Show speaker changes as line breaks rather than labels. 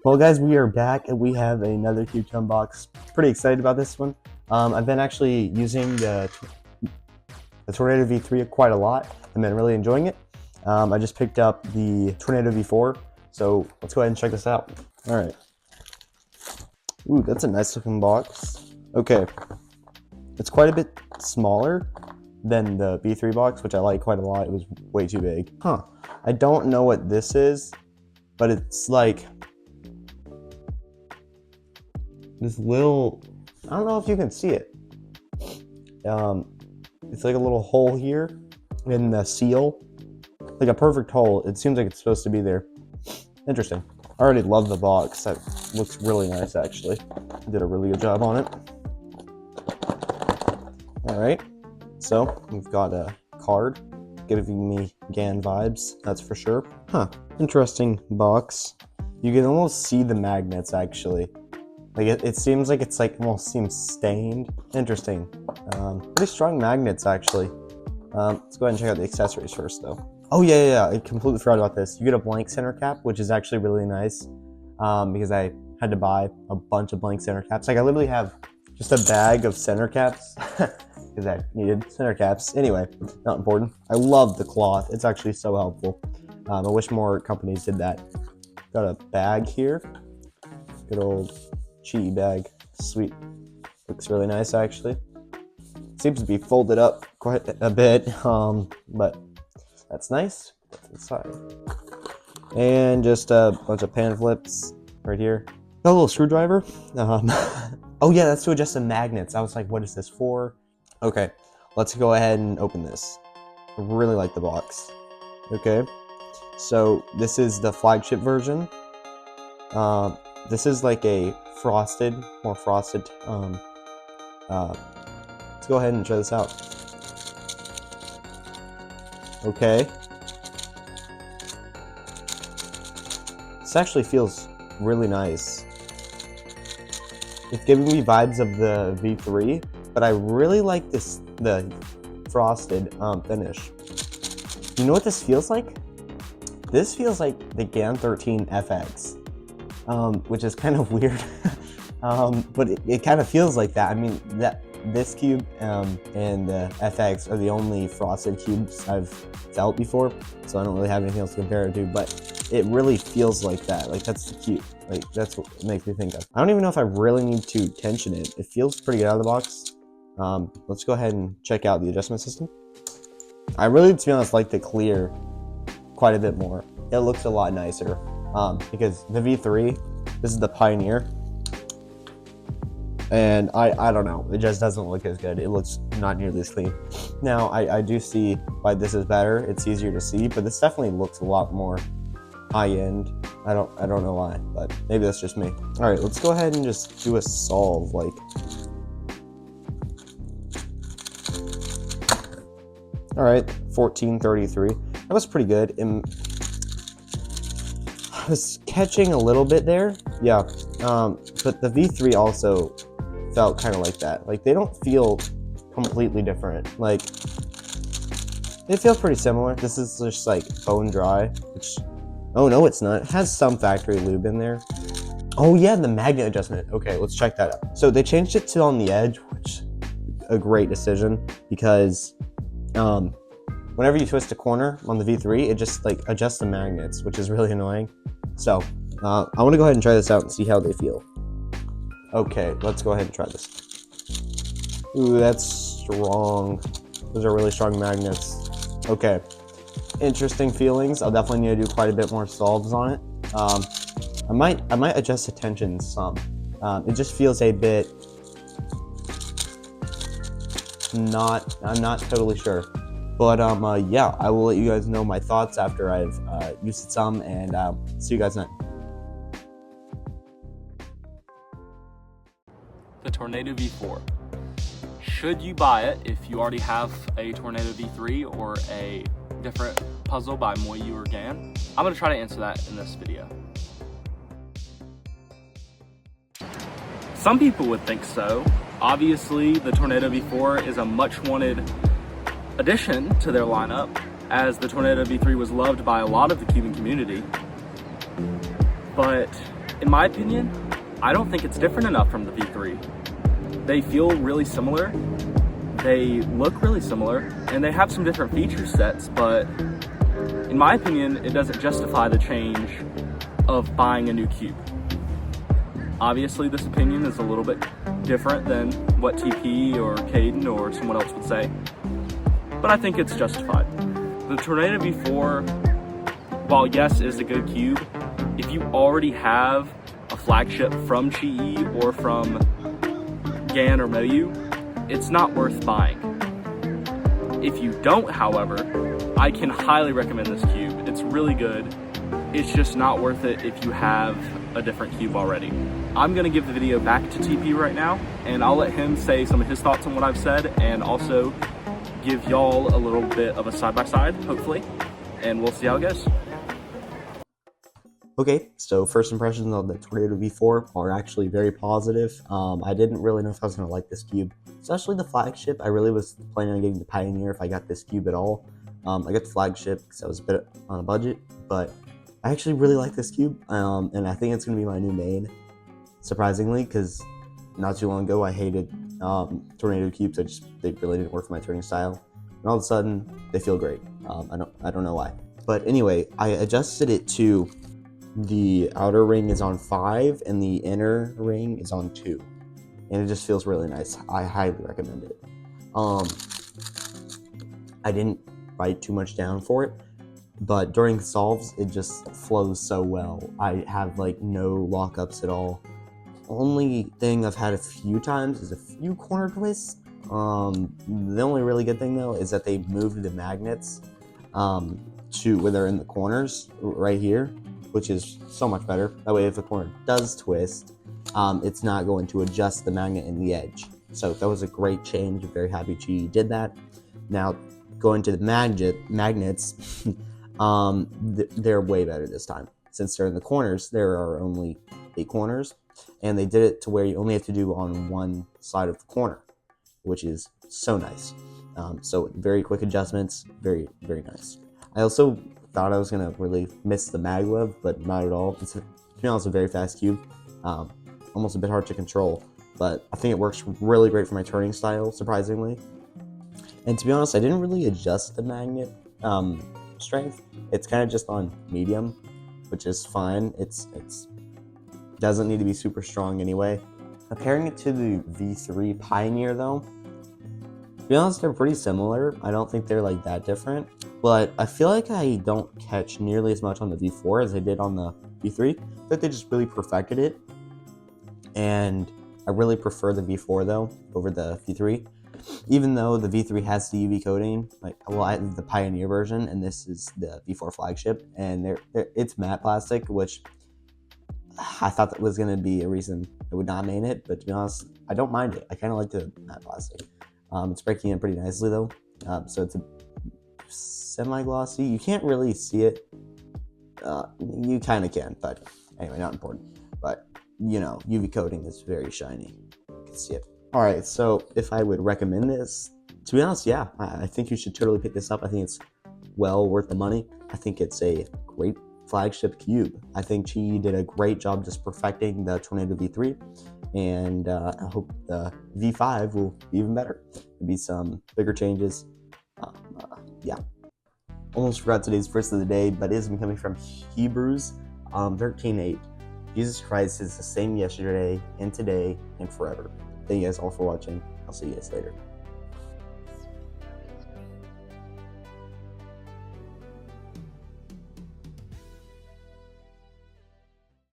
Well, guys, we are back and we have another huge unbox. Pretty excited about this one. I've been actually using the Tornado V3 quite a lot. I've been really enjoying it. I just picked up the Tornado V4, so let's go ahead and check this out. All right. Ooh, that's a nice looking box. Okay, it's quite a bit smaller than the V3 box, which I like quite a lot. It was way too big. Huh. I don't know what this is, but it's like this little, I don't know if you can see it. It's like a little hole here in the seal, like a perfect hole. It seems like it's supposed to be there. Interesting. I already love the box. That looks really nice, actually. Did a really good job on it. All right, so we've got a card giving me GAN vibes, that's for sure. Huh, interesting box. You can almost see the magnets, actually. Like it seems like it's like almost seems stained. Interesting. Pretty strong magnets, actually. Let's go ahead and check out the accessories first, though. Oh yeah, I completely forgot about this. You get a blank center cap, which is actually really nice, because I had to buy a bunch of blank center caps. Like I literally have just a bag of center caps because I needed center caps. Anyway, not important. I love the cloth. It's actually so helpful. I wish more companies did that. Got a bag here. Good old cheaty bag. Sweet. Looks really nice, actually. Seems to be folded up quite a bit, but that's nice. What's inside? And just a bunch of pan flips right here. Got a little screwdriver. Oh yeah, that's to adjust the magnets. I was like, what is this for? Okay, let's go ahead and open this. I really like the box. Okay, so this is the flagship version. This is like a more frosted. Let's go ahead and try this out. Okay. This actually feels really nice. It's giving me vibes of the V3, but I really like the frosted finish. You know what this feels like? This feels like the GAN 13 FX, which is kind of weird, but it kind of feels like that. I mean, this cube and the FX are the only frosted cubes I've felt before, so I don't really have anything else to compare it to, but it really feels like that. Like that's the cube. Like that's what it makes me think of. I don't even know if I really need to tension it. It feels pretty good out of the box. Let's go ahead and check out the adjustment system. I really, to be honest, like the clear quite a bit more. It looks a lot nicer because the V3, this is the Pioneer, and I don't know, it just doesn't look as good. It looks not nearly as clean. Now I do see why this is better. It's easier to see, but this definitely looks a lot more high-end. I don't know why, but maybe that's just me. All right, let's go ahead and just do a solve. Like, all right, 1433. That was pretty good. I was catching a little bit there, yeah. But the V3 also felt kind of like that. Like they don't feel completely different. Like they feel pretty similar. This is just like bone dry, which, oh no, it's not. It has some factory lube in there. Oh yeah, the magnet adjustment. Okay, let's check that out. So they changed it to on the edge, which a great decision because whenever you twist a corner on the V3, it just like adjusts the magnets, which is really annoying. So I want to go ahead and try this out and see how they feel. Okay, let's go ahead and try this. Ooh, that's strong. Those are really strong magnets. Okay, interesting feelings. I'll definitely need to do quite a bit more solves on it. I might adjust the tension some. It just feels a bit I'm not totally sure. But yeah, I will let you guys know my thoughts after I've used it some, and see you guys then.
The Tornado V4. Should you buy it if you already have a Tornado V3 or a different puzzle by Moyu or GAN? I'm going to try to answer that in this video. Some people would think so. Obviously, the Tornado V4 is a much wanted addition to their lineup, as the Tornado V3 was loved by a lot of the cubing community. But In my opinion, I don't think it's different enough from the V3. They feel really similar, they look really similar, and they have some different feature sets, but in my opinion, it doesn't justify the change of buying a new cube. Obviously, this opinion is a little bit different than what TP or Caden or someone else would say, but I think it's justified. The Tornado V4, while yes, is a good cube, if you already have a flagship from Chi or from GAN or Moyu, it's not worth buying. If you don't, however, I can highly recommend this cube. It's really good. It's just not worth it if you have a different cube already. I'm gonna give the video back to TP right now, and I'll let him say some of his thoughts on what I've said, and also give y'all a little bit of a side-by-side, hopefully, and we'll see how it goes.
Okay, so first impressions of the Tornado V4 are actually very positive. I didn't really know if I was going to like this cube, especially the flagship. I really was planning on getting the Pioneer if I got this cube at all. I got the flagship because I was a bit on a budget, but I actually really like this cube, and I think it's going to be my new main, surprisingly, because not too long ago I hated Tornado cubes. They really didn't work for my turning style, and all of a sudden they feel great. I don't know why, but anyway, I adjusted it to the outer ring is on 5 and the inner ring is on 2, and it just feels really nice. I highly recommend it. I didn't write too much down for it, but during solves it just flows so well. I have like no lockups at all. Only thing I've had a few times is a few corner twists. The only really good thing though is that they moved the magnets to where they're in the corners right here, which is so much better. That way if the corner does twist, it's not going to adjust the magnet in the edge. So that was a great change. I'm very happy Chi did that. Now going to the magnets, they're way better this time. Since they're in the corners, there are only 8 corners, and they did it to where you only have to do on one side of the corner, which is so nice. So very quick adjustments, very, very nice. I also thought I was gonna really miss the maglev, but not at all. It's a very fast cube, almost a bit hard to control, but I think it works really great for my turning style, surprisingly. And to be honest, I didn't really adjust the magnet strength. It's kind of just on medium, which is fine. It's doesn't need to be super strong anyway. Comparing it to the V3 Pioneer though, to be honest, they're pretty similar. I don't think they're like that different, but I feel like I don't catch nearly as much on the V4 as I did on the V3. I think they just really perfected it, and I really prefer the V4 though over the V3. Even though the V3 has the UV coating, I have the Pioneer version, and this is the V4 flagship, and it's matte plastic, which I thought that was going to be a reason I would not main it, but to be honest, I don't mind it. I kind of like the matte plastic. It's breaking in pretty nicely though, so it's a semi-glossy. You can't really see it. You kind of can, but anyway, not important. But you know, UV coating is very shiny. You can see it. All right, so if I would recommend this, to be honest, yeah, I think you should totally pick this up. I think it's well worth the money. I think it's a great flagship cube. I think Chi did a great job just perfecting the Tornado V3, and I hope the V5 will be even better. There'll be some bigger changes. Yeah. Almost forgot today's verse of the day, but it is coming from Hebrews 13:8. Jesus Christ is the same yesterday and today and forever. Thank you guys all for watching. I'll see you guys later.